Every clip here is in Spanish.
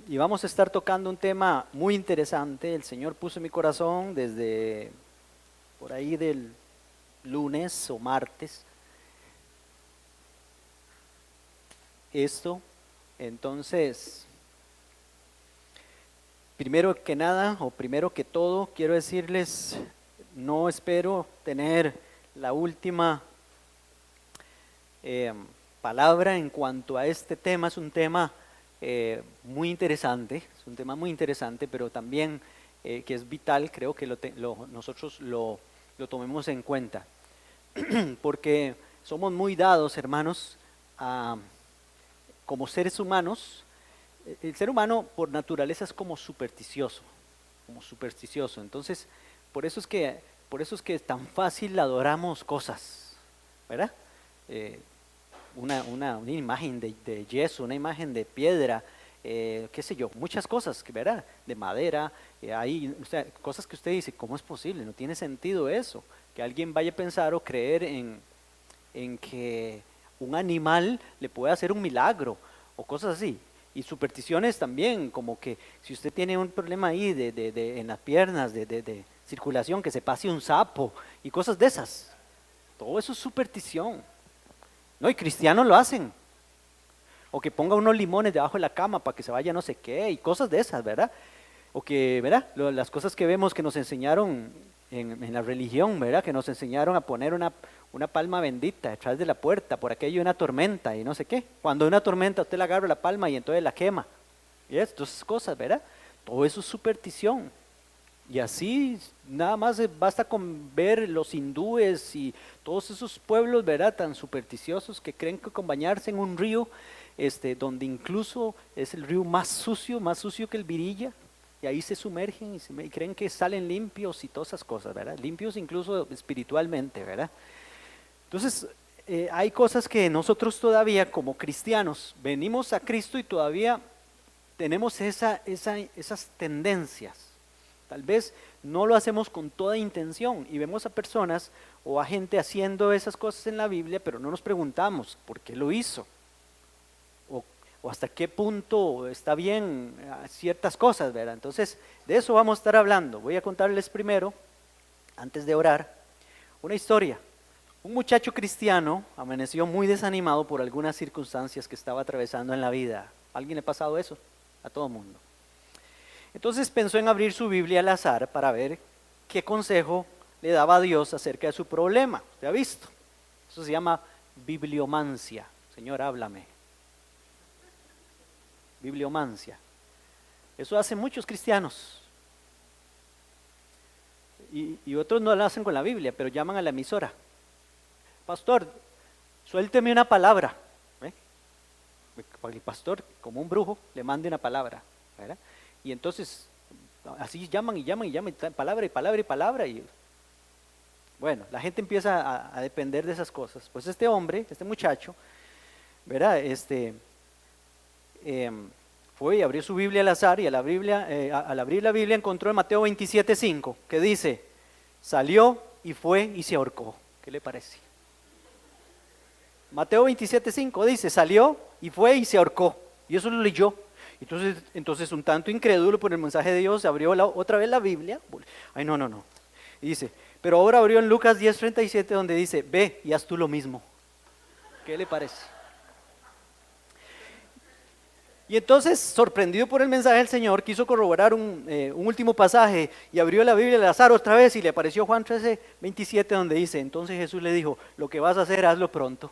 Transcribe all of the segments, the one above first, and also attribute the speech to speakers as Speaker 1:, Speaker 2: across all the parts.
Speaker 1: y vamos a estar tocando un tema muy interesante. El Señor puso en mi corazón desde por ahí del lunes o martes esto. Entonces, primero que nada o primero que todo, quiero decirles, no espero tener la última eh, palabra en cuanto a este tema. Es un tema muy interesante, es un tema muy interesante, pero también que es vital, creo que nosotros lo tomemos en cuenta, porque somos muy dados, hermanos, como seres humanos. El ser humano por naturaleza es como supersticioso, entonces por eso es que tan fácil adoramos cosas, ¿verdad? Eh, una imagen de yeso, una imagen de piedra, qué sé yo, muchas cosas, ¿verdad? De madera, o sea, cosas que usted dice, ¿cómo es posible? No tiene sentido eso, que alguien vaya a pensar o creer en que un animal le puede hacer un milagro o cosas así. Y supersticiones también, como que si usted tiene un problema ahí en las piernas, de circulación, que se pase un sapo y cosas de esas. Todo eso es superstición. No, y cristianos lo hacen. O que ponga unos limones debajo de la cama para que se vaya no sé qué, y cosas de esas, ¿verdad? O que, ¿verdad? Las cosas que vemos que nos enseñaron en la religión, ¿verdad? Que nos enseñaron a poner una palma bendita detrás de la puerta, por aquello de una tormenta y no sé qué. Cuando hay una tormenta usted le agarra la palma y entonces la quema. Y estas cosas, ¿verdad? Todo eso es superstición. Y así nada más basta con ver los hindúes y todos esos pueblos, ¿verdad? Tan supersticiosos que creen que con bañarse en un río, donde incluso es el río más sucio que el Virilla, y ahí se sumergen y creen que salen limpios y todas esas cosas, ¿verdad? Limpios incluso espiritualmente, ¿verdad? Entonces, hay cosas que nosotros todavía como cristianos venimos a Cristo y todavía tenemos esas tendencias. Tal vez no lo hacemos con toda intención y vemos a personas o a gente haciendo esas cosas en la Biblia, pero no nos preguntamos por qué lo hizo o, o hasta qué punto está bien ciertas cosas, ¿verdad? Entonces, de eso vamos a estar hablando. Voy a contarles primero, antes de orar, una historia. Un muchacho cristiano amaneció muy desanimado por algunas circunstancias que estaba atravesando en la vida. ¿A alguien le ha pasado eso? A todo mundo. Entonces pensó en abrir su Biblia al azar para ver qué consejo le daba a Dios acerca de su problema. ¿Usted ha visto? Eso se llama bibliomancia. Señor, háblame. Bibliomancia. Eso hacen muchos cristianos. Y otros no lo hacen con la Biblia, pero llaman a la emisora. Pastor, suélteme una palabra. ¿Eh? El pastor, como un brujo, le mande una palabra, ¿verdad? Y entonces, así llaman y llaman y llaman, palabra y palabra y palabra. Y bueno, la gente empieza a depender de esas cosas. Pues este hombre, este muchacho, ¿verdad? Fue y abrió su Biblia al azar y al abrir la Biblia encontró en Mateo 27:5, que dice, salió y fue y se ahorcó. ¿Qué le parece? Mateo 27:5 dice, salió y fue y se ahorcó. Y eso lo leyó. Entonces un tanto incrédulo por el mensaje de Dios, abrió otra vez la Biblia. Ay, no. Y dice, pero ahora abrió en Lucas 10:37 donde dice, ve y haz tú lo mismo. ¿Qué le parece? Y entonces, sorprendido por el mensaje del Señor, quiso corroborar un último pasaje y abrió la Biblia al azar otra vez y le apareció Juan 13:27 donde dice, entonces Jesús le dijo, lo que vas a hacer, hazlo pronto.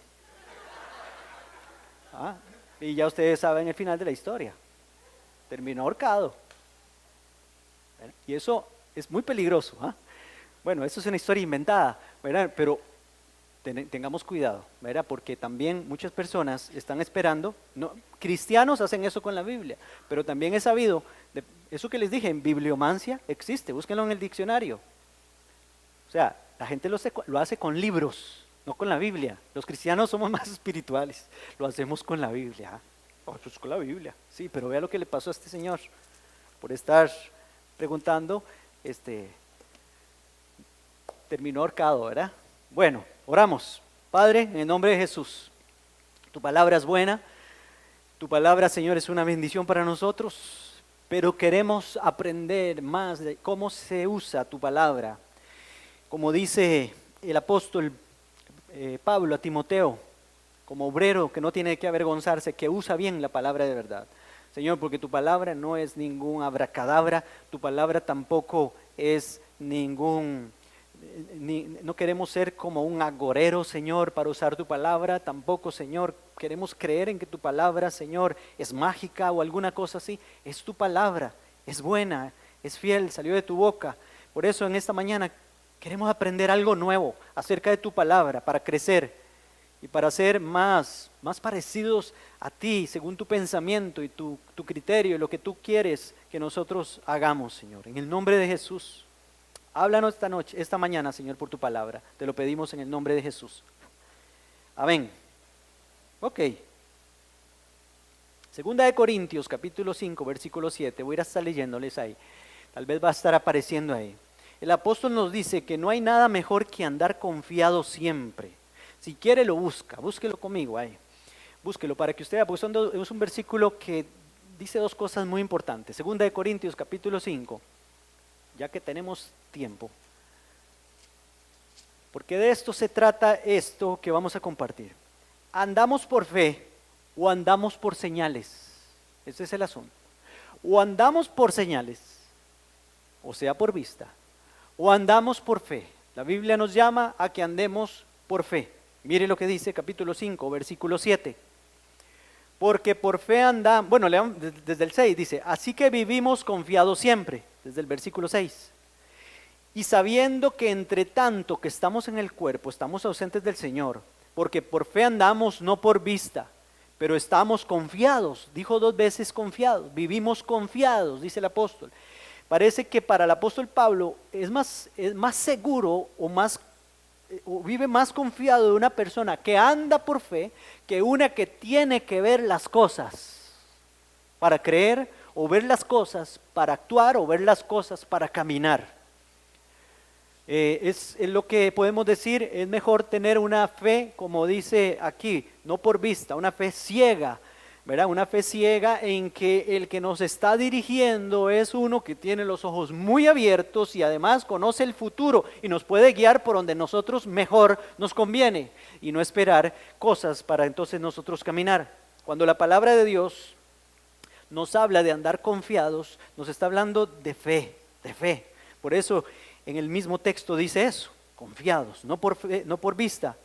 Speaker 1: Y ya ustedes saben el final de la historia. Terminó ahorcado. Y eso es muy peligroso. Bueno, eso es una historia inventada, ¿verdad? Pero tengamos cuidado, ¿verdad? Porque también muchas personas están esperando, no, cristianos hacen eso con la Biblia, pero también he sabido, eso que les dije, en bibliomancia existe, búsquenlo en el diccionario. O sea, la gente lo hace con libros, no con la Biblia. Los cristianos somos más espirituales, lo hacemos con la Biblia. Pues con la Biblia, sí, pero vea lo que le pasó a este señor por estar preguntando, terminó ahorcado, ¿verdad? Bueno, oramos. Padre, en el nombre de Jesús, tu palabra es buena, Tu palabra, Señor, es una bendición para nosotros, pero queremos aprender más de cómo se usa tu palabra. Como dice el apóstol Pablo a Timoteo, como obrero que no tiene que avergonzarse, que usa bien la palabra de verdad. Señor, porque tu palabra no es ningún abracadabra, tu palabra tampoco es no queremos ser como un agorero, Señor, para usar tu palabra, tampoco, Señor, queremos creer en que tu palabra, Señor, es mágica o alguna cosa así. Es tu palabra, es buena, es fiel, salió de tu boca. Por eso en esta mañana queremos aprender algo nuevo acerca de tu palabra para crecer y para ser más parecidos a ti, según tu pensamiento y tu criterio y lo que tú quieres que nosotros hagamos, Señor. En el nombre de Jesús. Háblanos esta mañana, Señor, por tu palabra. Te lo pedimos en el nombre de Jesús. Amén. Ok. Segunda de Corintios, capítulo 5, versículo 7. Voy a estar leyéndoles ahí. Tal vez va a estar apareciendo ahí. El apóstol nos dice que no hay nada mejor que andar confiado siempre. Si quiere lo busca, búsquelo conmigo ahí. Búsquelo para que usted vea, porque es un versículo que dice dos cosas muy importantes. Segunda de Corintios, capítulo 5. Ya que tenemos tiempo, porque de esto se trata esto que vamos a compartir. ¿Andamos por fe o andamos por señales? Ese es el asunto. O andamos por señales, o sea por vista, o andamos por fe. La Biblia nos llama a que andemos por fe. Mire lo que dice capítulo 5, versículo 7. Porque por fe andamos, bueno, leamos desde el 6, dice, así que vivimos confiados siempre, desde el versículo 6. Y sabiendo que entre tanto que estamos en el cuerpo, estamos ausentes del Señor, porque por fe andamos, no por vista, pero estamos confiados, dijo 2 veces confiados, vivimos confiados, dice el apóstol. Parece que para el apóstol Pablo es más seguro o vive más confiado de una persona que anda por fe que una que tiene que ver las cosas para creer, o ver las cosas para actuar, o ver las cosas para caminar. Es lo que podemos decir, es mejor tener una fe, como dice aquí, no por vista, una fe ciega, ¿verdad? Una fe ciega en que el que nos está dirigiendo es uno que tiene los ojos muy abiertos y además conoce el futuro y nos puede guiar por donde nosotros mejor nos conviene y no esperar cosas para entonces nosotros caminar. Cuando la palabra de Dios nos habla de andar confiados, nos está hablando de fe, de fe. Por eso en el mismo texto dice eso, confiados, no por fe, no por vista,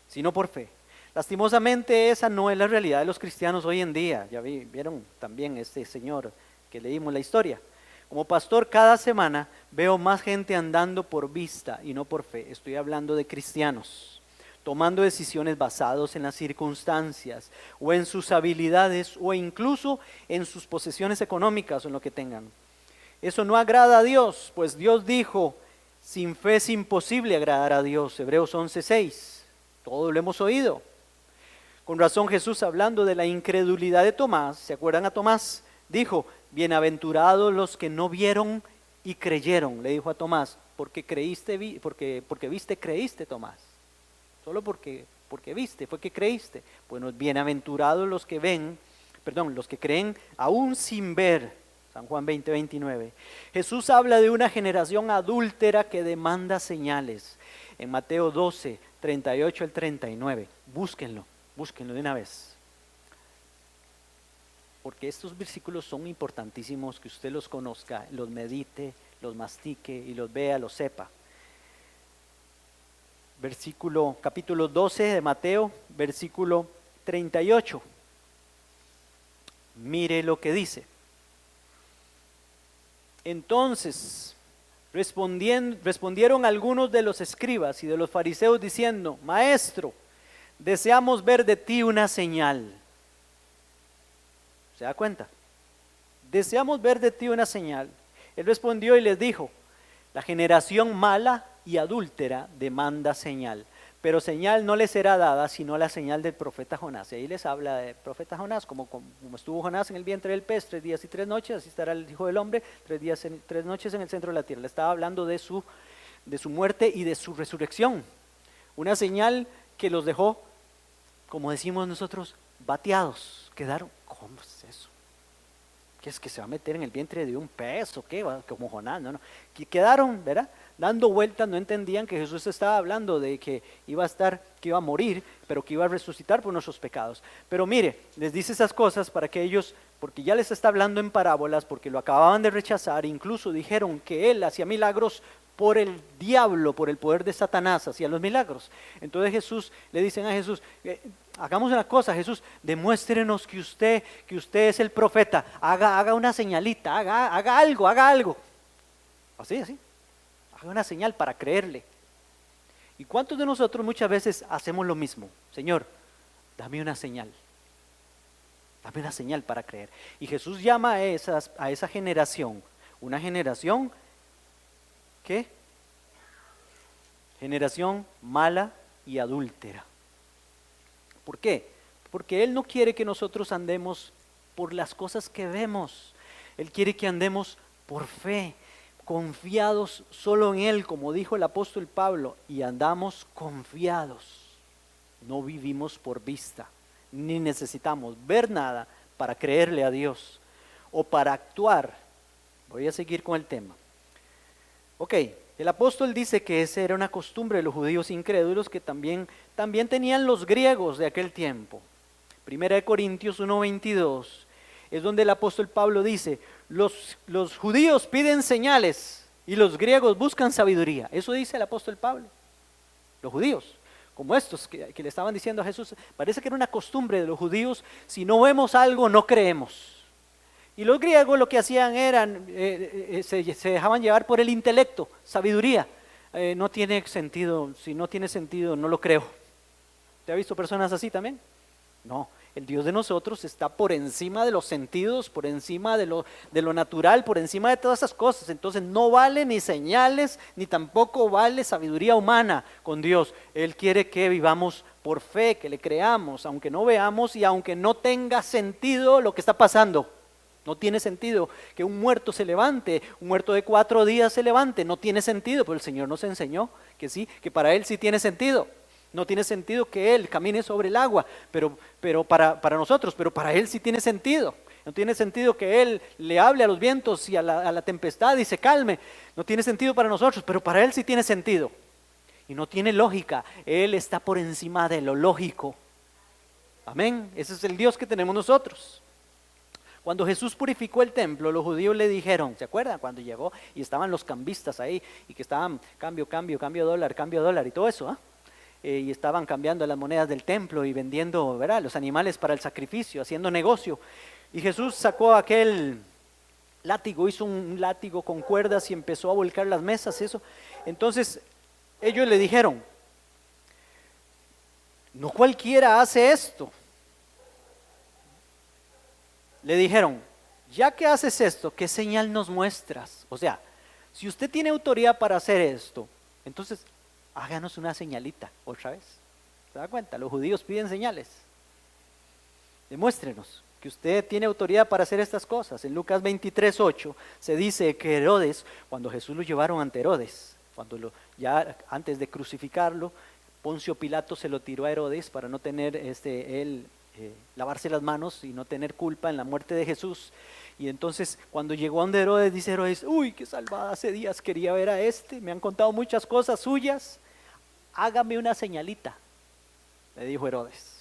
Speaker 1: sino por fe. Lastimosamente esa no es la realidad de los cristianos hoy en día. Ya vieron también este señor que leímos la historia. Como pastor cada semana veo más gente andando por vista y no por fe. Estoy hablando de cristianos, tomando decisiones basadas en las circunstancias o en sus habilidades o incluso en sus posesiones económicas o en lo que tengan. Eso no agrada a Dios, pues Dios dijo, sin fe es imposible agradar a Dios. Hebreos 11:6, todo lo hemos oído. Con razón Jesús, hablando de la incredulidad de Tomás, ¿se acuerdan a Tomás? Dijo, bienaventurados los que no vieron y creyeron, le dijo a Tomás, porque viste, creíste, Tomás. Solo porque viste, fue que creíste. Bueno, bienaventurados los que creen aún sin ver. San Juan 20:29. Jesús habla de una generación adúltera que demanda señales. En Mateo 12, 38 al 39. Búsquenlo de una vez. Porque estos versículos son importantísimos, que usted los conozca, los medite, los mastique y los vea, los sepa. Capítulo 12 de Mateo, versículo 38. Mire lo que dice. Entonces respondieron algunos de los escribas y de los fariseos diciendo, Maestro, deseamos ver de ti una señal. ¿Se da cuenta? Deseamos ver de ti una señal. Él respondió y les dijo, la generación mala y adúltera demanda señal, pero señal no les será dada sino la señal del profeta Jonás. Y ahí les habla del profeta Jonás, como estuvo Jonás en el vientre del pez 3 días y 3 noches, así estará el Hijo del Hombre 3 noches en el centro de la tierra. Le estaba hablando de su muerte y de su resurrección. Una señal que los dejó, como decimos nosotros, bateados, quedaron, ¿cómo es eso? ¿Qué es que se va a meter en el vientre de un pez o qué? Como Jonás, no. Que quedaron, ¿verdad? Dando vueltas, no entendían que Jesús estaba hablando de que iba a morir, pero que iba a resucitar por nuestros pecados. Pero mire, les dice esas cosas para que ellos, porque ya les está hablando en parábolas, porque lo acababan de rechazar, incluso dijeron que él hacía milagros por el diablo, por el poder de Satanás, hacía los milagros. Entonces le dicen a Jesús, hagamos una cosa, Jesús, demuéstrenos que usted es el profeta, haga una señalita, haga algo. Así, haga una señal para creerle. ¿Y cuántos de nosotros muchas veces hacemos lo mismo? Señor, dame una señal para creer. Y Jesús llama a esa generación, una generación, ¿qué? Generación mala y adúltera. ¿Por qué? Porque Él no quiere que nosotros andemos por las cosas que vemos. Él quiere que andemos por fe, confiados solo en Él, como dijo el apóstol Pablo, y andamos confiados. No vivimos por vista, ni necesitamos ver nada para creerle a Dios o para actuar. Voy a seguir con el tema. Ok, el apóstol dice que esa era una costumbre de los judíos incrédulos que también tenían los griegos de aquel tiempo. Primera de Corintios 1:22 es donde el apóstol Pablo dice, los judíos piden señales y los griegos buscan sabiduría. Eso dice el apóstol Pablo. Los judíos, como estos que le estaban diciendo a Jesús, parece que era una costumbre de los judíos, si no vemos algo no creemos. Y los griegos lo que hacían eran, se dejaban llevar por el intelecto, sabiduría. No tiene sentido, si no tiene sentido no lo creo. ¿Te ha visto personas así también? No, el Dios de nosotros está por encima de los sentidos, por encima de lo natural, por encima de todas esas cosas. Entonces no vale ni señales, ni tampoco vale sabiduría humana con Dios. Él quiere que vivamos por fe, que le creamos, aunque no veamos y aunque no tenga sentido lo que está pasando. No tiene sentido que un muerto se levante, un muerto de 4 días se levante, no tiene sentido, pero el Señor nos enseñó que sí, que para Él sí tiene sentido. No tiene sentido que Él camine sobre el agua, pero para nosotros, pero para Él sí tiene sentido. No tiene sentido que Él le hable a los vientos y a la tempestad y se calme. No tiene sentido para nosotros, pero para Él sí tiene sentido. Y no tiene lógica, Él está por encima de lo lógico. Amén, ese es el Dios que tenemos nosotros. Cuando Jesús purificó el templo, los judíos le dijeron, ¿se acuerdan? Cuando llegó y estaban los cambistas ahí y que estaban cambio dólar y todo eso, y estaban cambiando las monedas del templo y vendiendo, ¿verdad?, los animales para el sacrificio, haciendo negocio. Y Jesús sacó aquel látigo, hizo un látigo con cuerdas y empezó a volcar las mesas, eso. Entonces ellos le dijeron, no cualquiera hace esto. Le dijeron, ya que haces esto, ¿qué señal nos muestras? O sea, si usted tiene autoridad para hacer esto, entonces háganos una señalita otra vez. ¿Se da cuenta? Los judíos piden señales. Demuéstrenos que usted tiene autoridad para hacer estas cosas. En Lucas 23:8 se dice que Herodes, cuando Jesús lo llevaron ante Herodes, ya antes de crucificarlo, Poncio Pilato se lo tiró a Herodes para no tener él lavarse las manos y no tener culpa en la muerte de Jesús. Y entonces cuando llegó a donde Herodes, dice Herodes, uy, qué salvada, hace días quería ver a me han contado muchas cosas suyas, hágame una señalita, le dijo Herodes,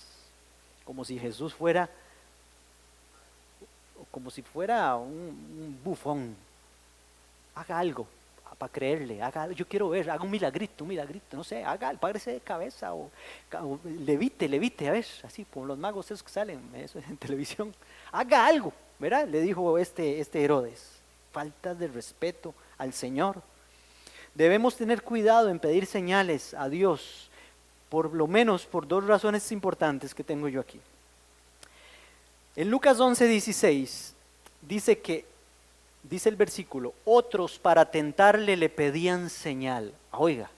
Speaker 1: como si Jesús fuera, como si fuera un bufón. Haga algo para creerle, yo quiero ver, haga un milagrito, no sé, párese de cabeza o levite, a ver, así como los magos esos que salen eso en televisión, haga algo, ¿verdad? Le dijo este Herodes. Falta de respeto al Señor. Debemos tener cuidado en pedir señales a Dios, por lo menos por 2 razones importantes que tengo yo aquí. En Lucas 11:16 dice el versículo, otros para tentarle le pedían señal. Oiga,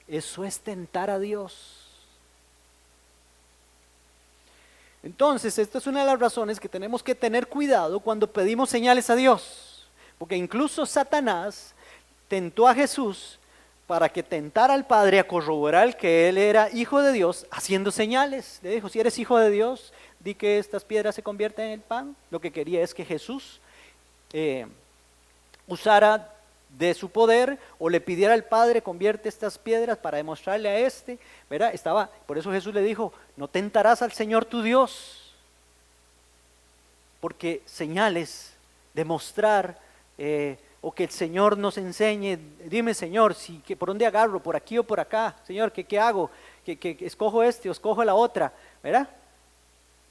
Speaker 1: eso es tentar a Dios. Entonces, esta es una de las razones que tenemos que tener cuidado cuando pedimos señales a Dios. Porque incluso Satanás tentó a Jesús para que tentara al Padre a corroborar que Él era hijo de Dios haciendo señales. Le dijo, si eres hijo de Dios, di que estas piedras se convierten en pan. Lo que quería es que Jesús usara de su poder o le pidiera al Padre convierte estas piedras para demostrarle a este, ¿verdad? Por eso Jesús le dijo, no tentarás al Señor tu Dios, porque señales, demostrar o que el Señor nos enseñe, dime Señor, ¿por dónde agarro? ¿Por aquí o por acá? Señor, ¿qué hago? ¿Que escojo este o escojo la otra? ¿Verdad?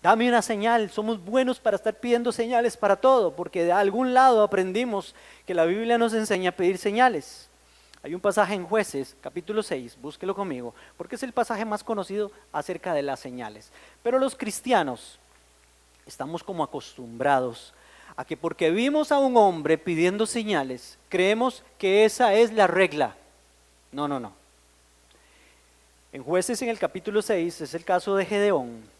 Speaker 1: Dame una señal. Somos buenos para estar pidiendo señales para todo, porque de algún lado aprendimos que la Biblia nos enseña a pedir señales. Hay un pasaje en Jueces, capítulo 6, búsquelo conmigo, porque es el pasaje más conocido acerca de las señales. Pero los cristianos estamos como acostumbrados a que porque vimos a un hombre pidiendo señales, creemos que esa es la regla. No. En Jueces, en el capítulo 6, es el caso de Gedeón.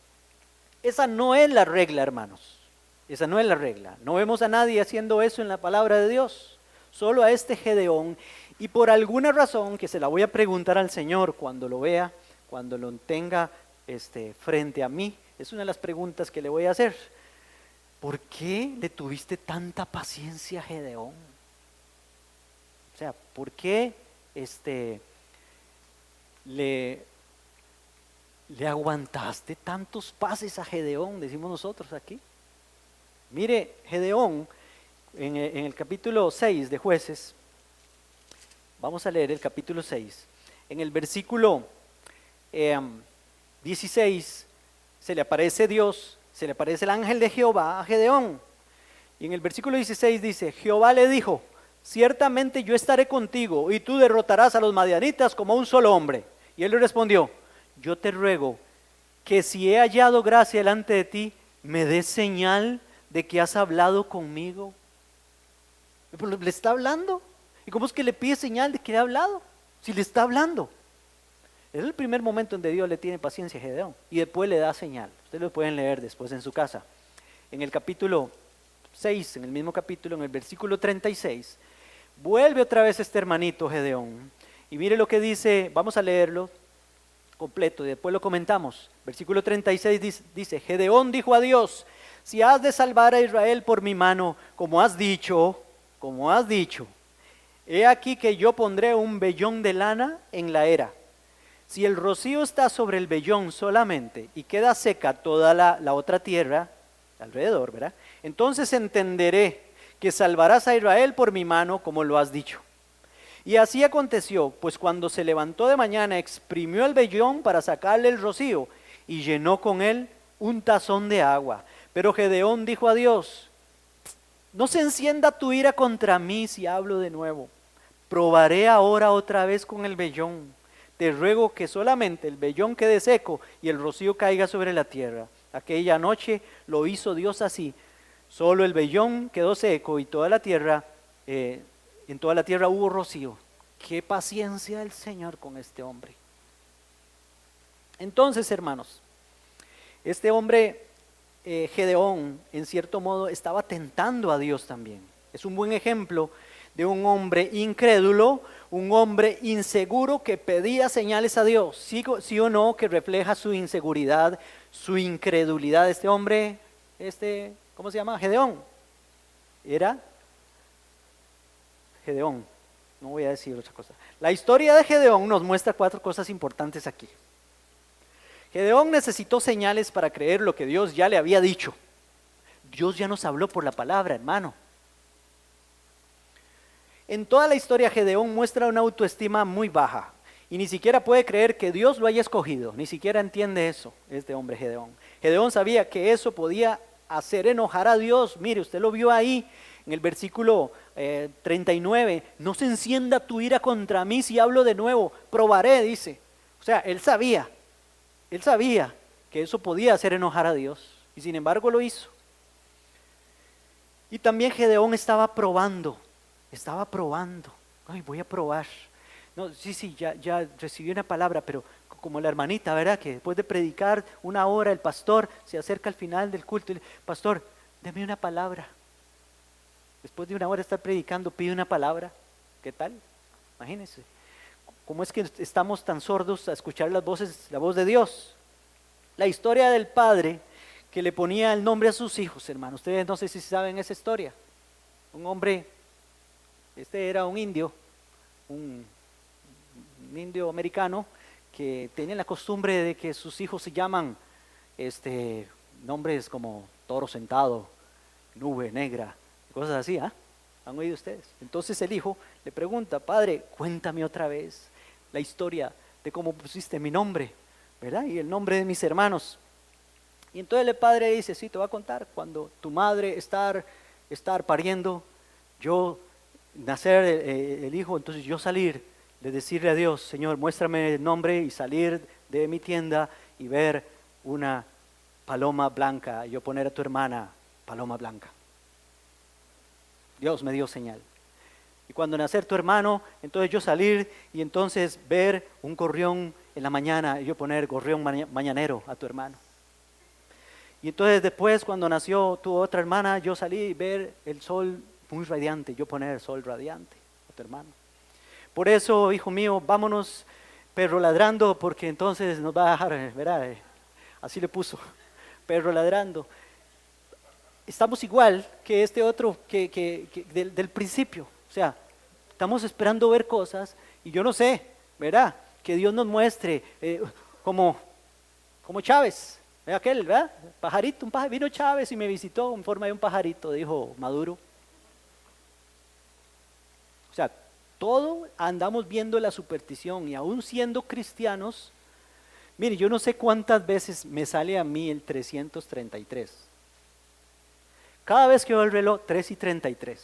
Speaker 1: Esa no es la regla, hermanos. Esa no es la regla. No vemos a nadie haciendo eso en la palabra de Dios. Solo a este Gedeón. Y por alguna razón, que se la voy a preguntar al Señor cuando lo vea, cuando lo tenga frente a mí, es una de las preguntas que le voy a hacer. ¿Por qué le tuviste tanta paciencia a Gedeón? O sea, ¿por qué le aguantaste tantos pases a Gedeón? Decimos nosotros aquí. Mire, Gedeón, en el capítulo 6 de Jueces, vamos a leer el capítulo 6, en el versículo 16, se le aparece Dios, se le aparece el ángel de Jehová a Gedeón, y en el versículo 16 dice, Jehová le dijo, ciertamente yo estaré contigo, y tú derrotarás a los madianitas como un solo hombre. Y él le respondió, yo te ruego que si he hallado gracia delante de ti, me des señal de que has hablado conmigo. ¿Le está hablando? ¿Y cómo es que le pide señal de que le ha hablado? Si le está hablando. Es el primer momento donde Dios le tiene paciencia a Gedeón y después le da señal. Ustedes lo pueden leer después en su casa. En el capítulo 6, en el mismo capítulo, en el versículo 36, vuelve otra vez este hermanito Gedeón. Y mire lo que dice, vamos a leerlo completo y después lo comentamos. Versículo 36 dice, Gedeón dijo a Dios, si has de salvar a Israel por mi mano, como has dicho, he aquí que yo pondré un vellón de lana en la era. Si el rocío está sobre el vellón solamente y queda seca toda la otra tierra alrededor, ¿verdad? Entonces entenderé que salvarás a Israel por mi mano, como lo has dicho. Y así aconteció, pues cuando se levantó de mañana, exprimió el vellón para sacarle el rocío y llenó con él un tazón de agua. Pero Gedeón dijo a Dios, no se encienda tu ira contra mí si hablo de nuevo. Probaré ahora otra vez con el vellón. Te ruego que solamente el vellón quede seco y el rocío caiga sobre la tierra. Aquella noche lo hizo Dios así. Solo el vellón quedó seco y en toda la tierra hubo rocío. Qué paciencia el Señor con este hombre. Entonces, hermanos, este hombre Gedeón, en cierto modo, estaba tentando a Dios también. Es un buen ejemplo de un hombre incrédulo, un hombre inseguro que pedía señales a Dios, sí o no, que refleja su inseguridad, su incredulidad. Este hombre, ¿cómo se llama? Gedeón. Era Gedeón, no voy a decir otra cosa. La historia de Gedeón nos muestra 4 cosas importantes aquí. Gedeón necesitó señales para creer lo que Dios ya le había dicho. Dios ya nos habló por la palabra, hermano. En toda la historia Gedeón muestra una autoestima muy baja y ni siquiera puede creer que Dios lo haya escogido, ni siquiera entiende eso, este hombre Gedeón. Gedeón sabía que eso podía hacer enojar a Dios. Mire, usted lo vio ahí en el versículo 39, no se encienda tu ira contra mí si hablo de nuevo, probaré, dice. O sea, él sabía que eso podía hacer enojar a Dios y sin embargo lo hizo. Y también Gedeón estaba probando. Ay, voy a probar. No, sí, ya recibí una palabra, pero como la hermanita, ¿verdad? Que después de predicar 1 hora, el pastor se acerca al final del culto y dice, pastor, deme una palabra. Después de 1 hora de estar predicando, pide una palabra. ¿Qué tal? Imagínense. ¿Cómo es que estamos tan sordos a escuchar la voz de Dios? La historia del padre que le ponía el nombre a sus hijos, hermano. Ustedes no sé si saben esa historia. Un hombre, era un indio, un indio americano, que tenía la costumbre de que sus hijos se llaman nombres como toro sentado, nube negra, cosas así, ¿ah? ¿Han oído ustedes? Entonces el hijo le pregunta: padre, cuéntame otra vez la historia de cómo pusiste mi nombre, ¿verdad? Y el nombre de mis hermanos. Y entonces el padre dice: sí, te voy a contar. Cuando tu madre estar pariendo, yo nacer el hijo, entonces yo salir, de decirle a Dios: Señor, muéstrame el nombre, y salir de mi tienda y ver una paloma blanca, y yo poner a tu hermana Paloma Blanca. Dios me dio señal. Y cuando nacer tu hermano, entonces yo salir y entonces ver un gorrión en la mañana, y yo poner gorrión mañanero a tu hermano. Y entonces después, cuando nació tu otra hermana, yo salí y ver el sol muy radiante, yo poner sol radiante a tu hermano. Por eso, hijo mío, vámonos perro ladrando, porque entonces nos va a dejar, ¿verdad? Así le puso, perro ladrando. Estamos igual que este otro que del principio. O sea, estamos esperando ver cosas, y yo no sé, ¿verdad? Que Dios nos muestre, como Chávez, aquel, ¿verdad? Pajarito, vino Chávez y me visitó en forma de un pajarito, dijo Maduro. O sea, todo andamos viendo la superstición, y aún siendo cristianos, mire, yo no sé cuántas veces me sale a mí el 333. Cada vez que veo el reloj, 3:33.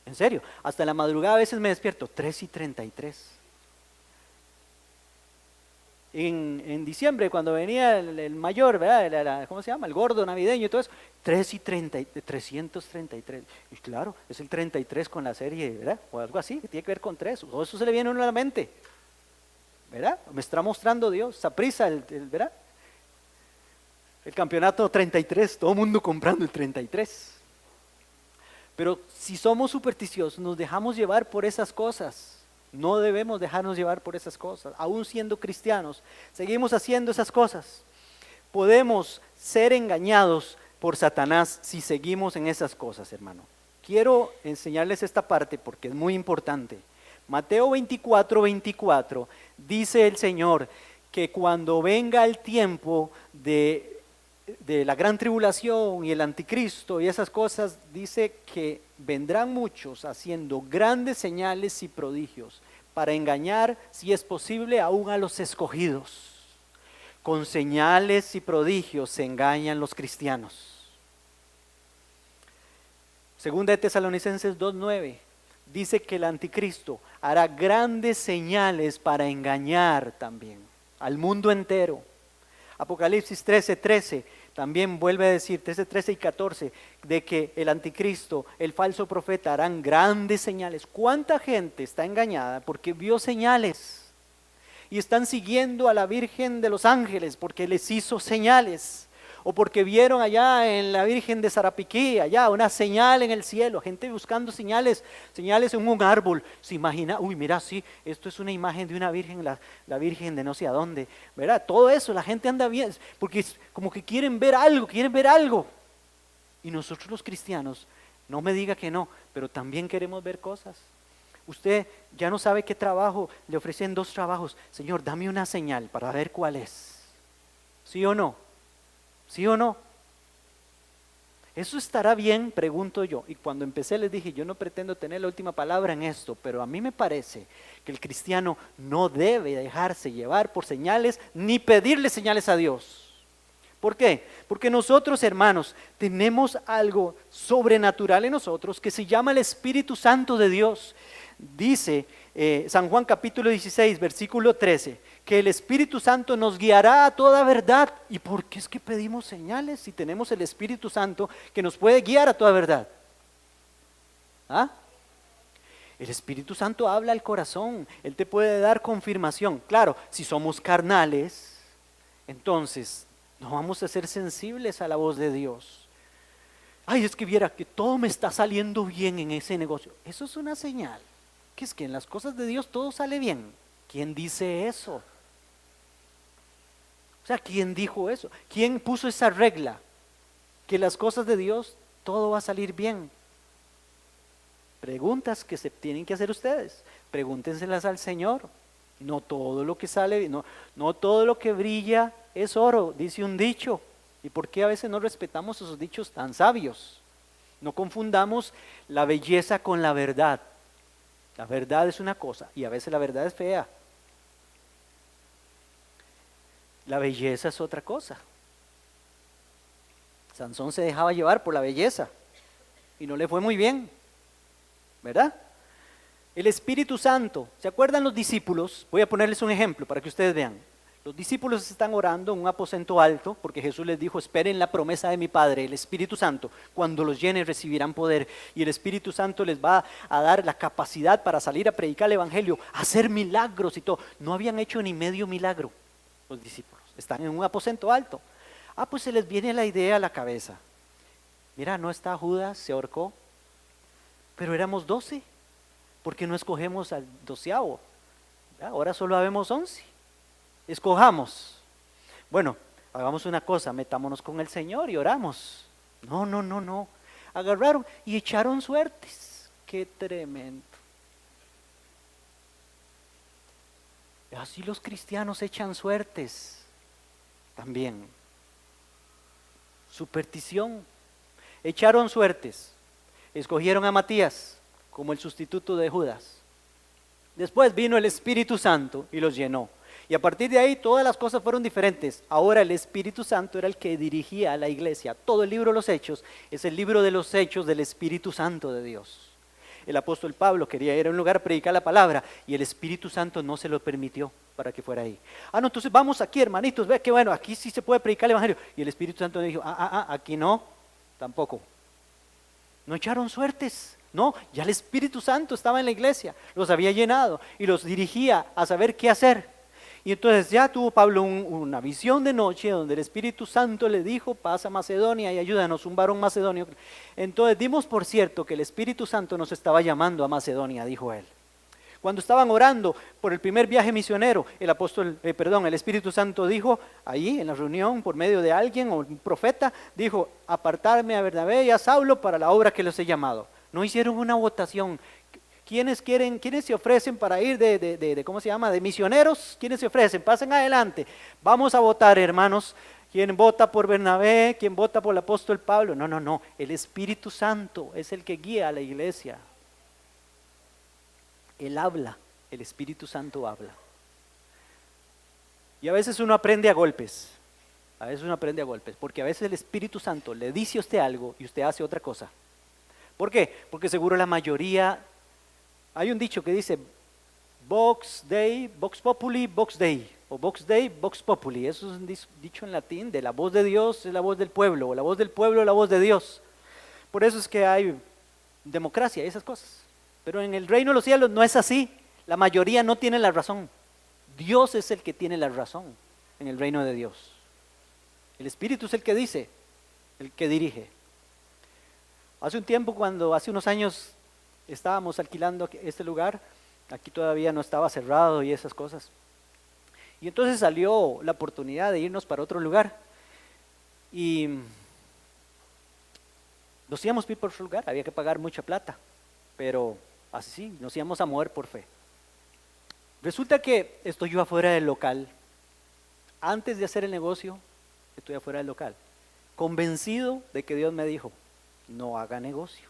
Speaker 1: En serio, hasta la madrugada a veces me despierto, 3:33. En diciembre, cuando venía el mayor, ¿verdad? ¿Cómo se llama? El gordo navideño y todo eso, 333. Y claro, es el 33 con la serie, ¿verdad? O algo así, que tiene que ver con 3. O eso se le viene a uno a la mente, ¿verdad? Me está mostrando Dios, Saprissa, ¿verdad? El campeonato 33, todo el mundo comprando el 33. Pero si somos supersticiosos, nos dejamos llevar por esas cosas. No debemos dejarnos llevar por esas cosas. Aún siendo cristianos, seguimos haciendo esas cosas. Podemos ser engañados por Satanás si seguimos en esas cosas, hermano. Quiero enseñarles esta parte porque es muy importante. Mateo 24:24 dice el Señor que cuando venga el tiempo de la gran tribulación y el anticristo y esas cosas, dice que vendrán muchos haciendo grandes señales y prodigios para engañar, si es posible, aún a los escogidos. Con señales y prodigios se engañan los cristianos. Segunda de Tesalonicenses 2:9 dice que el anticristo hará grandes señales para engañar también al mundo entero. Apocalipsis 13:13 también vuelve a decir, 13 y 14, de que el anticristo, el falso profeta, harán grandes señales. ¿Cuánta gente está engañada porque vio señales? Y están siguiendo a la Virgen de los Ángeles porque les hizo señales. O porque vieron allá en la Virgen de Sarapiquí, allá una señal en el cielo, gente buscando señales en un árbol. Se imagina, uy, mira, sí, esto es una imagen de una virgen, la Virgen de no sé a dónde, ¿verdad? Todo eso, la gente anda bien, porque es como que quieren ver algo. Y nosotros los cristianos, no me diga que no, pero también queremos ver cosas. Usted ya no sabe qué trabajo, le ofrecen 2 trabajos. Señor, dame una señal para ver cuál es. ¿Sí o no? ¿Sí o no? ¿Eso estará bien? Pregunto yo. Y cuando empecé les dije, yo no pretendo tener la última palabra en esto, pero a mí me parece que el cristiano no debe dejarse llevar por señales ni pedirle señales a Dios. ¿Por qué? Porque nosotros, hermanos, tenemos algo sobrenatural en nosotros que se llama el Espíritu Santo de Dios. Dice San Juan capítulo 16, versículo 13, que el Espíritu Santo nos guiará a toda verdad. ¿Y por qué es que pedimos señales si tenemos el Espíritu Santo que nos puede guiar a toda verdad? ¿Ah? El Espíritu Santo habla al corazón, Él te puede dar confirmación. Claro, si somos carnales, entonces no vamos a ser sensibles a la voz de Dios. Ay, es que viera que todo me está saliendo bien en ese negocio. Eso es una señal. ¿Qué es que en las cosas de Dios todo sale bien? ¿Quién dice eso? O sea, ¿quién dijo eso? ¿Quién puso esa regla? Que las cosas de Dios, todo va a salir bien. Preguntas que se tienen que hacer ustedes. Pregúntenselas al Señor. No todo lo que sale, no todo lo que brilla es oro, dice un dicho. ¿Y por qué a veces no respetamos esos dichos tan sabios? No confundamos la belleza con la verdad. La verdad es una cosa y a veces la verdad es fea. La belleza es otra cosa. Sansón se dejaba llevar por la belleza y no le fue muy bien, ¿verdad? El Espíritu Santo, ¿se acuerdan los discípulos? Voy a ponerles un ejemplo para que ustedes vean. Los discípulos están orando en un aposento alto porque Jesús les dijo: esperen la promesa de mi Padre, el Espíritu Santo. Cuando los llenen recibirán poder y el Espíritu Santo les va a dar la capacidad para salir a predicar el Evangelio, hacer milagros y todo. No habían hecho ni medio milagro los discípulos, están en un aposento alto. Pues se les viene la idea a la cabeza. Mira, no está Judas, se ahorcó, pero éramos 12. ¿Por qué no escogemos al 12º? Ahora solo habemos 11. Escojamos. Bueno, hagamos una cosa, metámonos con el Señor y oramos. No. Agarraron y echaron suertes. Qué tremendo. Así los cristianos echan suertes también. Superstición. Echaron suertes. Escogieron a Matías como el sustituto de Judas. Después vino el Espíritu Santo y los llenó. Y a partir de ahí todas las cosas fueron diferentes. Ahora el Espíritu Santo era el que dirigía a la iglesia. Todo el libro de los Hechos es el libro de los Hechos del Espíritu Santo de Dios. El apóstol Pablo quería ir a un lugar a predicar la palabra y el Espíritu Santo no se lo permitió para que fuera ahí. No, entonces vamos aquí, hermanitos, ve que bueno, aquí sí se puede predicar el Evangelio. Y el Espíritu Santo dijo: aquí no, tampoco. No echaron suertes. No, ya el Espíritu Santo estaba en la iglesia, los había llenado y los dirigía a saber qué hacer. Y entonces ya tuvo Pablo una visión de noche donde el Espíritu Santo le dijo: pasa a Macedonia y ayúdanos, un varón macedonio. Entonces dimos por cierto que el Espíritu Santo nos estaba llamando a Macedonia, dijo él. Cuando estaban orando por el primer viaje misionero, el Espíritu Santo dijo ahí en la reunión por medio de alguien o un profeta, dijo: apartarme a Bernabé y a Saulo para la obra que los he llamado. No hicieron una votación. ¿Quiénes se ofrecen para ir de misioneros? ¿Quiénes se ofrecen? Pasen adelante. Vamos a votar, hermanos. ¿Quién vota por Bernabé? ¿Quién vota por el apóstol Pablo? No. El Espíritu Santo es el que guía a la iglesia. Él habla, el Espíritu Santo habla. Y a veces uno aprende a golpes. Porque a veces el Espíritu Santo le dice a usted algo y usted hace otra cosa. ¿Por qué? Porque seguro la mayoría, hay un dicho que dice Vox Dei, Vox Populi, Vox Dei, o Vox Dei, Vox Populi. Eso es un dicho en latín, de la voz de Dios es la voz del pueblo, o la voz del pueblo es la voz de Dios. Por eso es que hay democracia y esas cosas. Pero en el reino de los cielos no es así. La mayoría no tiene la razón. Dios es el que tiene la razón en el reino de Dios. El Espíritu es el que dice, el que dirige. Hace un tiempo, hace unos años estábamos alquilando este lugar, aquí todavía no estaba cerrado y esas cosas. Y entonces salió la oportunidad de irnos para otro lugar. Y nos íbamos a ir por otro lugar, había que pagar mucha plata, pero así nos íbamos a mover por fe. Resulta que estoy yo afuera del local. Antes de hacer el negocio, estoy afuera del local, convencido de que Dios me dijo: no haga negocio.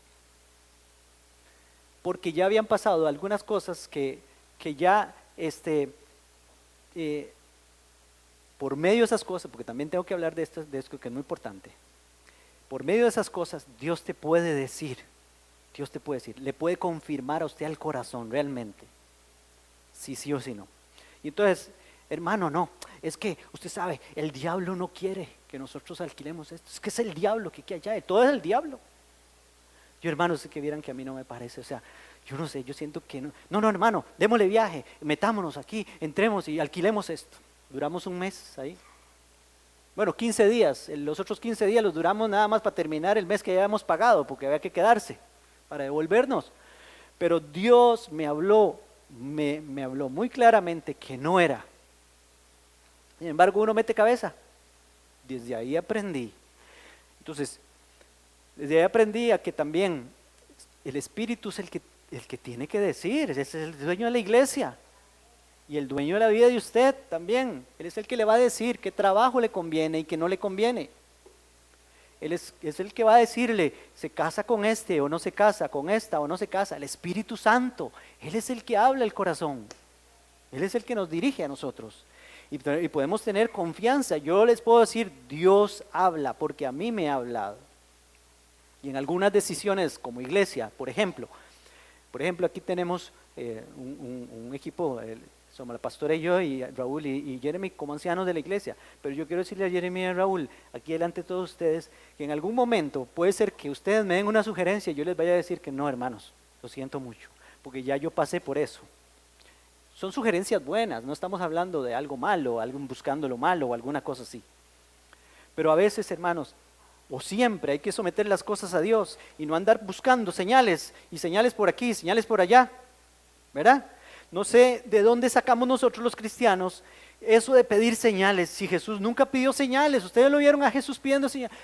Speaker 1: Porque ya habían pasado algunas cosas que ya, por medio de esas cosas, porque también tengo que hablar de esto que es muy importante. Por medio de esas cosas, Dios te puede decir, le puede confirmar a usted al corazón realmente, si sí o si no. Y entonces, hermano, no, es que usted sabe, el diablo no quiere que nosotros alquilemos esto, es que es el diablo que allá, todo es el diablo. Yo, hermano, sé que vieran que a mí no me parece, o sea, yo no sé, yo siento que no. No, hermano, démosle viaje, metámonos aquí, entremos y alquilemos esto. Duramos un mes ahí. Bueno, 15 días, los otros 15 días los duramos nada más para terminar el mes que ya habíamos pagado, porque había que quedarse para devolvernos. Pero Dios me habló muy claramente que no era. Sin embargo, uno mete cabeza. Desde ahí aprendí. Entonces, desde ahí aprendí a que también el Espíritu es el que tiene que decir, ese es el dueño de la iglesia y el dueño de la vida de usted también. Él es el que le va a decir qué trabajo le conviene y qué no le conviene. Él es el que va a decirle, se casa con este o no se casa, con esta o no se casa. El Espíritu Santo, Él es el que habla el corazón. Él es el que nos dirige a nosotros. Y podemos tener confianza. Yo les puedo decir, Dios habla porque a mí me ha hablado. Y en algunas decisiones como iglesia, por ejemplo aquí tenemos un equipo, somos la pastora y yo, y Raúl y Jeremy como ancianos de la iglesia. Pero yo quiero decirle a Jeremy y a Raúl, aquí delante de todos ustedes, que en algún momento puede ser que ustedes me den una sugerencia y yo les vaya a decir que no, hermanos, lo siento mucho, porque ya yo pasé por eso. Son sugerencias buenas, no estamos hablando de algo malo, alguien buscando lo malo o alguna cosa así. Pero a veces, hermanos, o siempre hay que someter las cosas a Dios y no andar buscando señales y señales por aquí, señales por allá, ¿verdad? No sé de dónde sacamos nosotros los cristianos eso de pedir señales. Si Jesús nunca pidió señales, ustedes lo vieron a Jesús pidiendo señales.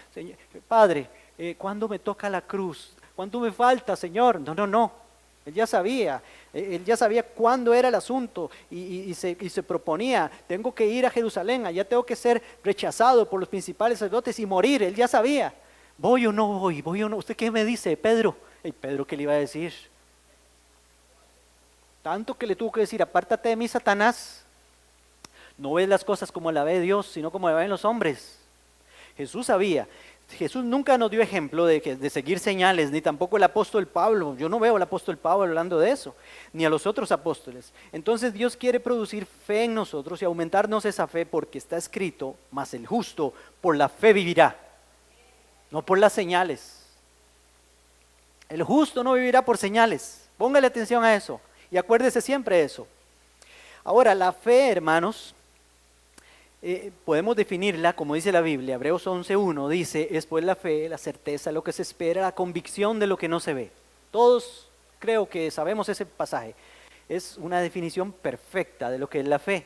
Speaker 1: Padre, ¿cuándo me toca la cruz? ¿Cuánto me falta, Señor? No. Él ya sabía cuándo era el asunto y se proponía, tengo que ir a Jerusalén, allá tengo que ser rechazado por los principales sacerdotes y morir. Él ya sabía, voy o no voy, ¿usted qué me dice, Pedro? Pedro, ¿qué le iba a decir? Tanto que le tuvo que decir, apártate de mí, Satanás, no ves las cosas como la ve Dios, sino como la ven los hombres. Jesús sabía. Jesús nunca nos dio ejemplo de seguir señales, ni tampoco el apóstol Pablo. Yo no veo al apóstol Pablo hablando de eso, ni a los otros apóstoles. Entonces Dios quiere producir fe en nosotros y aumentarnos esa fe porque está escrito, mas el justo por la fe vivirá, no por las señales. El justo no vivirá por señales. Póngale atención a eso y acuérdese siempre de eso. Ahora, la fe, hermanos, podemos definirla, como dice la Biblia, Hebreos 11:1 dice, es pues la fe, la certeza de lo que se espera, la convicción de lo que no se ve. Todos creo que sabemos ese pasaje. Es una definición perfecta de lo que es la fe.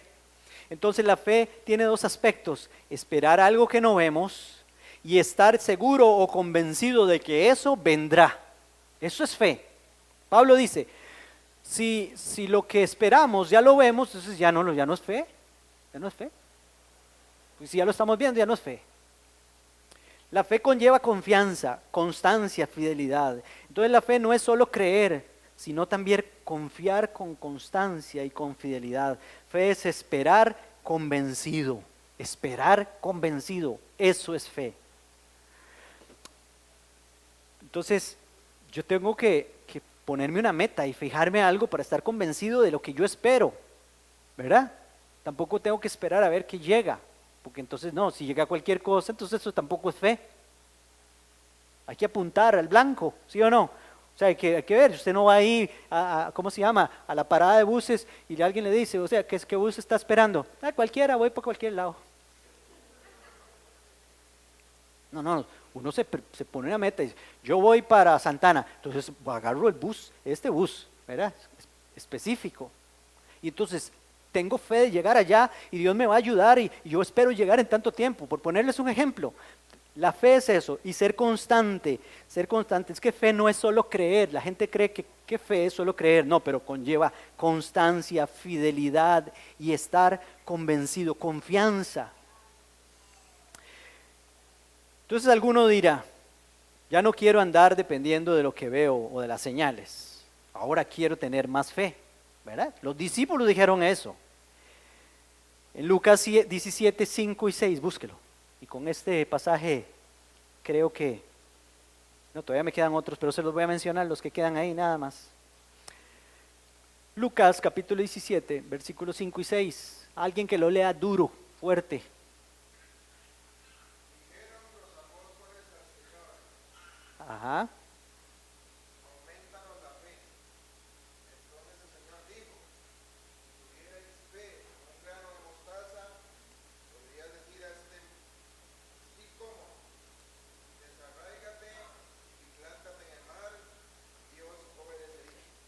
Speaker 1: Entonces la fe tiene dos aspectos, esperar algo que no vemos y estar seguro o convencido de que eso vendrá. Eso es fe. Pablo dice, si lo que esperamos ya lo vemos, entonces ya no es fe, ya no es fe. Si ya lo estamos viendo, ya no es fe. La fe conlleva confianza, constancia, fidelidad. Entonces la fe no es solo creer, sino también confiar con constancia y con fidelidad. Fe es esperar convencido, eso es fe. Entonces yo tengo que ponerme una meta y fijarme algo para estar convencido de lo que yo espero, ¿verdad? Tampoco tengo que esperar a ver qué llega. Porque entonces no, si llega cualquier cosa, entonces eso tampoco es fe. Hay que apuntar al blanco, ¿sí o no? O sea, hay que ver, usted no va ahí ¿cómo se llama? A la parada de buses y alguien le dice, o sea, ¿qué bus está esperando? Cualquiera, voy para cualquier lado. No, uno se pone una meta y dice, yo voy para Santana, entonces agarro el bus, este bus, ¿verdad? Específico. Y entonces tengo fe de llegar allá y Dios me va a ayudar y yo espero llegar en tanto tiempo. Por ponerles un ejemplo, la fe es eso y ser constante. Es que fe no es solo creer, la gente cree que fe es solo creer, no, pero conlleva constancia, fidelidad y estar convencido, confianza. Entonces alguno dirá, ya no quiero andar dependiendo de lo que veo o de las señales, ahora quiero tener más fe. ¿Verdad? Los discípulos dijeron eso. En Lucas 17, 5 y 6, búsquelo. Y con este pasaje creo que, no, todavía me quedan otros, pero se los voy a mencionar, los que quedan ahí nada más. Lucas capítulo 17, versículos 5 y 6. Alguien que lo lea duro, fuerte. Ajá.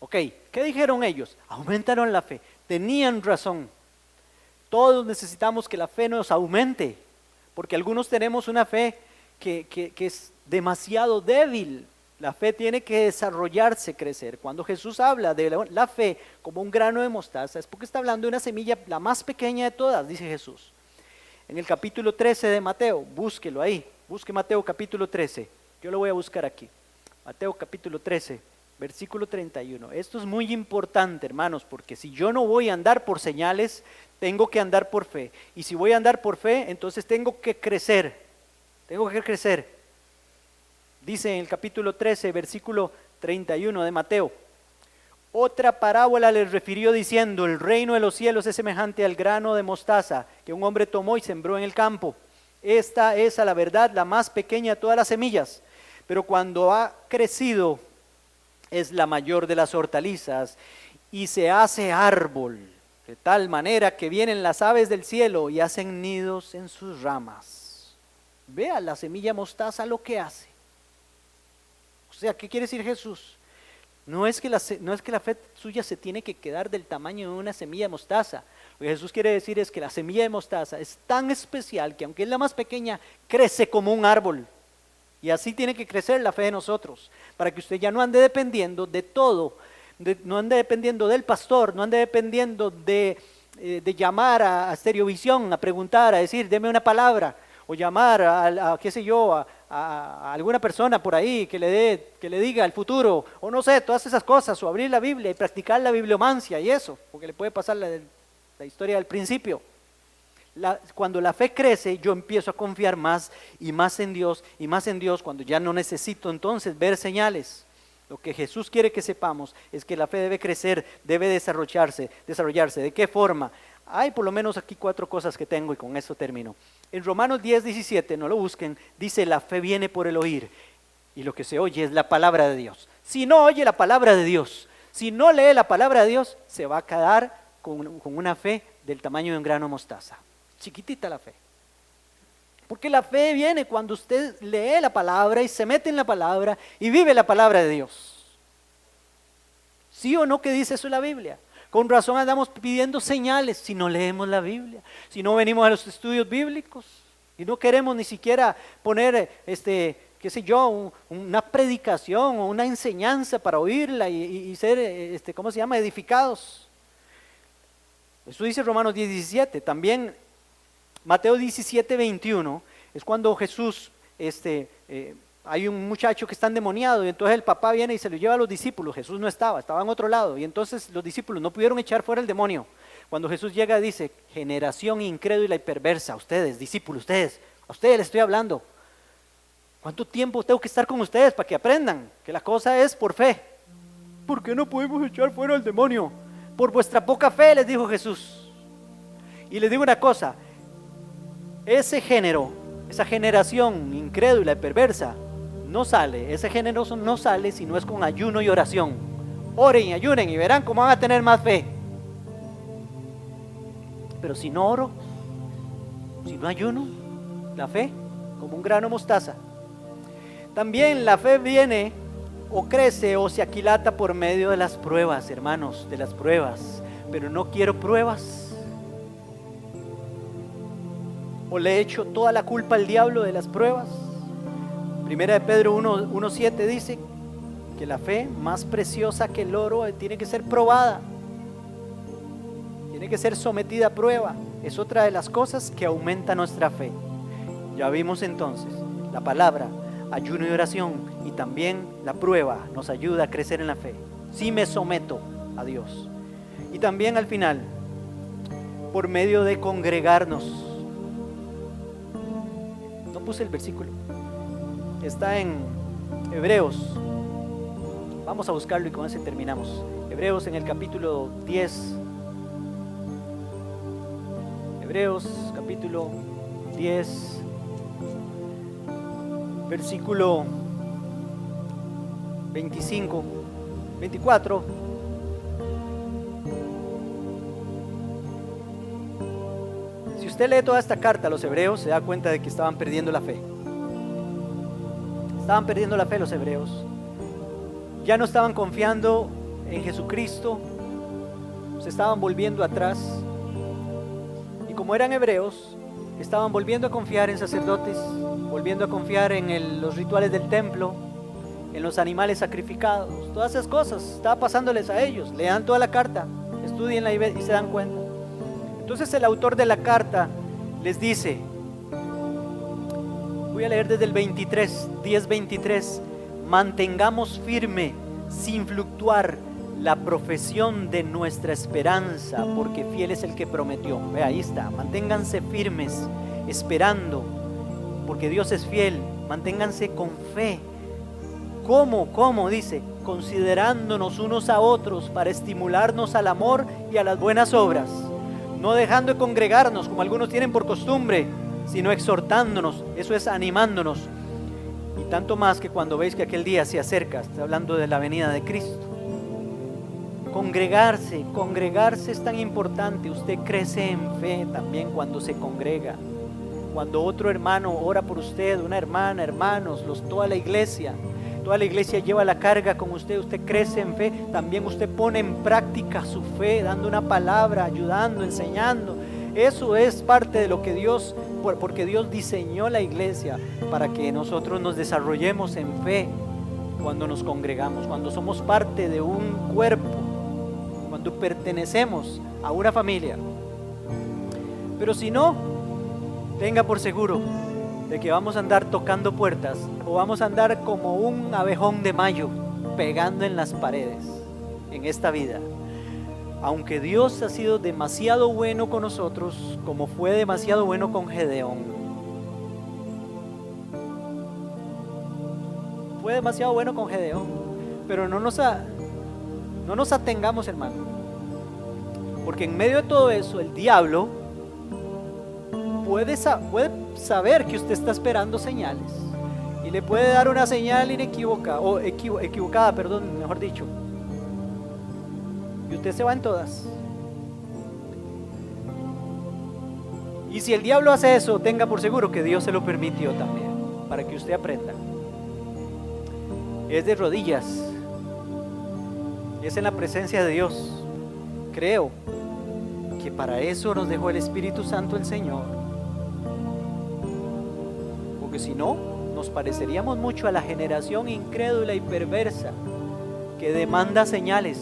Speaker 1: Ok, ¿qué dijeron ellos? Aumentaron la fe, tenían razón. Todos necesitamos que la fe nos aumente, porque algunos tenemos una fe que es demasiado débil. La fe tiene que desarrollarse, crecer. Cuando Jesús habla de la fe como un grano de mostaza, es porque está hablando de una semilla, la más pequeña de todas, dice Jesús. En el capítulo 13 de Mateo, búsquelo ahí, busque Mateo capítulo 13, yo lo voy a buscar aquí. Mateo capítulo 13, versículo 31. Esto es muy importante, hermanos, porque si yo no voy a andar por señales, tengo que andar por fe. Y si voy a andar por fe, entonces tengo que crecer. Dice en el capítulo 13, versículo 31 de Mateo: otra parábola les refirió diciendo: el reino de los cielos es semejante al grano de mostaza que un hombre tomó y sembró en el campo. Esta es a la verdad la más pequeña de todas las semillas, pero cuando ha crecido es la mayor de las hortalizas y se hace árbol, de tal manera que vienen las aves del cielo y hacen nidos en sus ramas. Vea la semilla mostaza lo que hace. O sea, ¿qué quiere decir Jesús? No es que la fe suya se tiene que quedar del tamaño de una semilla de mostaza. Lo que Jesús quiere decir es que la semilla de mostaza es tan especial que aunque es la más pequeña, crece como un árbol. Y así tiene que crecer la fe de nosotros, para que usted ya no ande dependiendo de todo, no ande dependiendo del pastor, no ande dependiendo de llamar a Stereovisión, a preguntar, a decir, deme una palabra, o llamar a qué sé yo, a alguna persona por ahí que le diga el futuro, o no sé, todas esas cosas, o abrir la Biblia y practicar la bibliomancia y eso, porque le puede pasar la historia del principio. Cuando la fe crece, yo empiezo a confiar más y más en Dios, cuando ya no necesito entonces ver señales. Lo que Jesús quiere que sepamos es que la fe debe crecer, debe desarrollarse. ¿De qué forma? Hay por lo menos aquí 4 cosas que tengo y con eso termino. En Romanos 10:17, no lo busquen, dice: la fe viene por el oír, y lo que se oye es la palabra de Dios. Si no oye la palabra de Dios, si no lee la palabra de Dios, se va a quedar con una fe del tamaño de un grano de mostaza. Chiquitita la fe. Porque la fe viene cuando usted lee la palabra y se mete en la palabra y vive la palabra de Dios. ¿Sí o no que dice eso la Biblia? Con razón andamos pidiendo señales si no leemos la Biblia, si no venimos a los estudios bíblicos y no queremos ni siquiera poner, qué sé yo, una predicación o una enseñanza para oírla y ser, ¿cómo se llama?, edificados. Eso dice Romanos 10:17. También Mateo 17:21 es cuando Jesús, hay un muchacho que está endemoniado y entonces el papá viene y se lo lleva a los discípulos. Jesús no estaba en otro lado y entonces los discípulos no pudieron echar fuera el demonio. Cuando Jesús llega dice: generación incrédula y perversa, ustedes, discípulos, a ustedes les estoy hablando. ¿Cuánto tiempo tengo que estar con ustedes para que aprendan que la cosa es por fe? ¿Por qué no podemos echar fuera el demonio? Por vuestra poca fe, les dijo Jesús. Y les digo una cosa: ese género, esa generación incrédula y perversa no sale, ese género no sale si no es con ayuno y oración. Oren y ayunen y verán cómo van a tener más fe. Pero si no oro, si no ayuno, la fe como un grano de mostaza. También la fe viene o crece o se aquilata por medio de las pruebas, hermanos, de las pruebas. Pero no quiero pruebas. ¿O le echo toda la culpa al diablo de las pruebas? Primera de Pedro 1:7 dice que la fe, más preciosa que el oro, tiene que ser probada, tiene que ser sometida a prueba. Es otra de las cosas que aumenta nuestra fe. Ya vimos entonces la palabra, ayuno y oración, y también la prueba nos ayuda a crecer en la fe. Sí me someto a Dios. Y también al final, por medio de congregarnos. No puse el versículo. Está en Hebreos. Vamos a buscarlo y con ese terminamos. Hebreos en el capítulo 10. Hebreos capítulo 10, versículo 25, 24. Si usted lee toda esta carta a los hebreos, se da cuenta de que estaban perdiendo la fe. Estaban perdiendo la fe los hebreos. Ya no estaban confiando en Jesucristo. Se estaban volviendo atrás. como eran hebreos, estaban volviendo a confiar en sacerdotes, volviendo a confiar en los rituales del templo, en los animales sacrificados, todas esas cosas, estaba pasándoles a ellos. Lean toda la carta, estudienla y se dan cuenta. Entonces el autor de la carta les dice, voy a leer desde el 10:23, mantengamos firme, sin fluctuar, la profesión de nuestra esperanza, porque fiel es el que prometió. Ve, ahí está, manténganse firmes, esperando, porque Dios es fiel. Manténganse con fe. ¿Cómo? Dice, considerándonos unos a otros para estimularnos al amor y a las buenas obras, no dejando de congregarnos como algunos tienen por costumbre, sino exhortándonos, eso es animándonos. Y tanto más que cuando veis que aquel día se acerca, está hablando de la venida de Cristo. Congregarse es tan importante. Usted crece en fe también cuando se congrega. Cuando otro hermano ora por usted, una hermana, hermanos, toda la iglesia lleva la carga con usted. Usted crece en fe, también usted pone en práctica su fe, dando una palabra, ayudando, enseñando. Eso es parte de lo que Dios, porque Dios diseñó la iglesia para que nosotros nos desarrollemos en fe cuando nos congregamos, cuando somos parte de un cuerpo, cuando pertenecemos a una familia. Pero si no, tenga por seguro de que vamos a andar tocando puertas o vamos a andar como un abejón de mayo pegando en las paredes en esta vida. Aunque Dios ha sido demasiado bueno con nosotros, como fue demasiado bueno con Gedeón. Fue demasiado bueno con Gedeón, pero no nos atengamos, hermano, porque en medio de todo eso el diablo puede saber que usted está esperando señales y le puede dar una señal inequívoca o equivocada, mejor dicho, y usted se va en todas. Y si el diablo hace eso, tenga por seguro que Dios se lo permitió también, para que usted aprenda. Es de rodillas, es en la presencia de Dios. Creo que para eso nos dejó el Espíritu Santo el Señor, porque si no, nos pareceríamos mucho a la generación incrédula y perversa que demanda señales.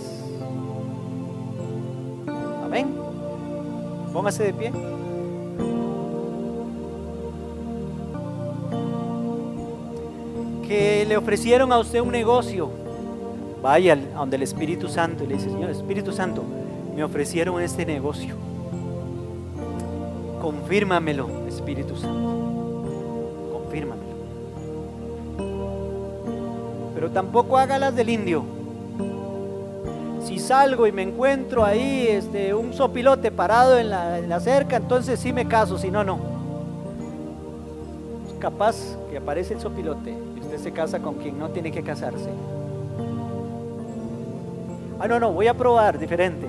Speaker 1: Amén. Póngase de pie. Que le ofrecieron a usted un negocio, vaya a donde el Espíritu Santo y le dice: Señor Espíritu Santo, me ofrecieron este negocio, confírmamelo, Espíritu Santo, confírmamelo. Pero tampoco haga las del indio. Si salgo y me encuentro ahí un sopilote parado en la cerca, entonces sí me caso, si no, no. Es capaz que aparece el sopilote y usted se casa con quien no tiene que casarse. No, voy a probar diferente.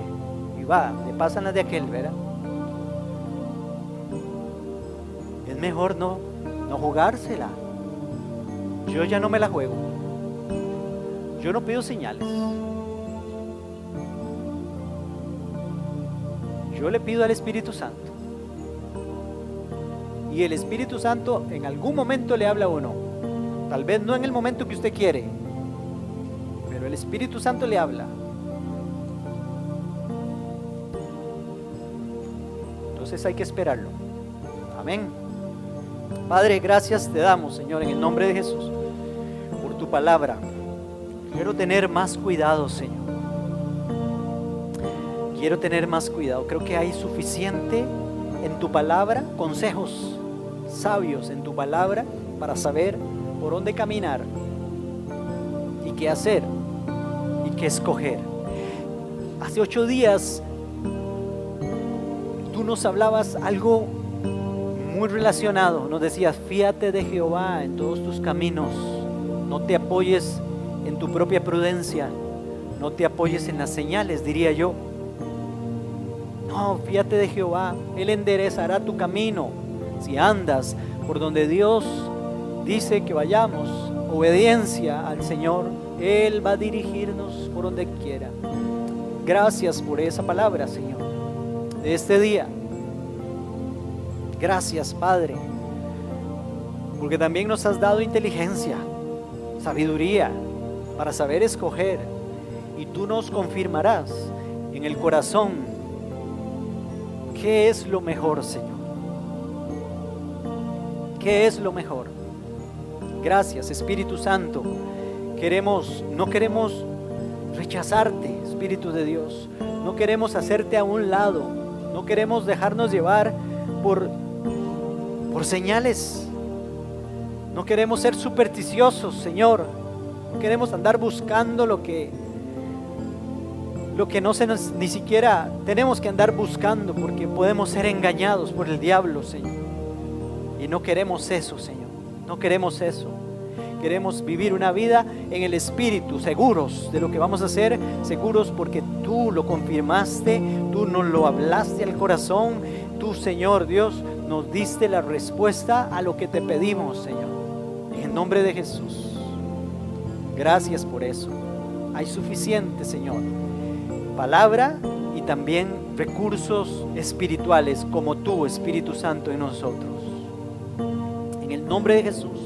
Speaker 1: Y va, le pasan las de aquel, ¿verdad? Es mejor no jugársela. Yo ya no me la juego. Yo no pido señales. Yo le pido al Espíritu Santo. Y el Espíritu Santo en algún momento le habla a uno. Tal vez no en el momento que usted quiere, pero el Espíritu Santo le habla. Entonces hay que esperarlo. Amén. Padre, gracias te damos, Señor, en el nombre de Jesús, por tu palabra. Quiero tener más cuidado, Señor. Quiero tener más cuidado. Creo que hay suficiente en tu palabra, consejos sabios en tu palabra para saber por dónde caminar y qué hacer y qué escoger. Hace 8 días tú nos hablabas algo muy relacionado. Nos decías: fíate de Jehová en todos tus caminos. No te apoyes en tu propia prudencia. No te apoyes en las señales, diría yo. No, fíate de Jehová. Él enderezará tu camino. Si andas por donde Dios dice que vayamos, obediencia al Señor, Él va a dirigirnos por donde quiera. Gracias por esa palabra, Señor, de este día. Gracias, Padre, porque también nos has dado inteligencia, sabiduría para saber escoger, y tú nos confirmarás en el corazón qué es lo mejor, Señor. ¿Qué es lo mejor? Gracias, Espíritu Santo. No queremos rechazarte, Espíritu de Dios. No queremos hacerte a un lado. No queremos dejarnos llevar por señales. No queremos ser supersticiosos, Señor. No queremos andar buscando lo que no se nos, ni siquiera tenemos que andar buscando, porque podemos ser engañados por el diablo, Señor. Y no queremos eso, Señor. No queremos eso. Queremos vivir una vida en el Espíritu, seguros de lo que vamos a hacer, seguros porque tú lo confirmaste, tú nos lo hablaste al corazón, tú, Señor Dios, nos diste la respuesta a lo que te pedimos, Señor. En el nombre de Jesús. Gracias por eso. Hay suficiente, Señor, palabra y también recursos espirituales como tú, Espíritu Santo, en nosotros. En el nombre de Jesús.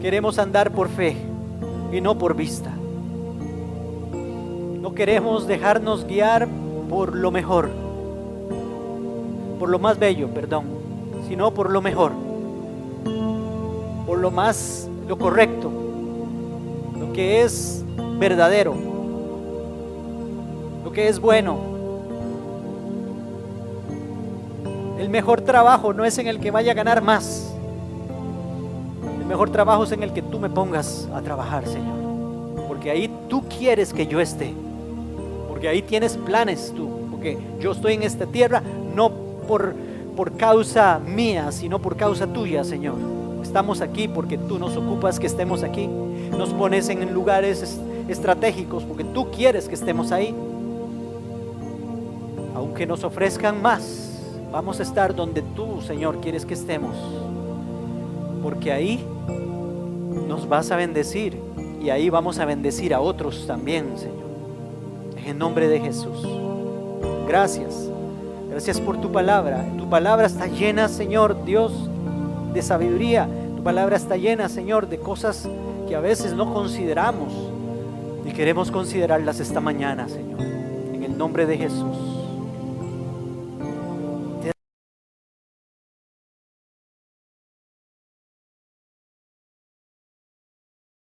Speaker 1: Queremos andar por fe y no por vista. No queremos dejarnos guiar por lo mejor, por lo más bello, sino por lo mejor, por lo correcto, lo que es verdadero, lo que es bueno. El mejor trabajo no es en el que vaya a ganar más. El mejor trabajo es en el que tú me pongas a trabajar, Señor, porque ahí tú quieres que yo esté, porque ahí tienes planes tú, porque yo estoy en esta tierra no por causa mía, sino por causa tuya, Señor. Estamos aquí porque tú nos ocupas que estemos aquí, nos pones en lugares estratégicos porque tú quieres que estemos ahí. Aunque nos ofrezcan más, vamos a estar donde tú, Señor, quieres que estemos, porque ahí nos vas a bendecir y ahí vamos a bendecir a otros también, Señor. En el nombre de Jesús. Gracias. Gracias por tu palabra. Tu palabra está llena, Señor Dios, de sabiduría. Tu palabra está llena, Señor, de cosas que a veces no consideramos y queremos considerarlas esta mañana, Señor. En el nombre de Jesús.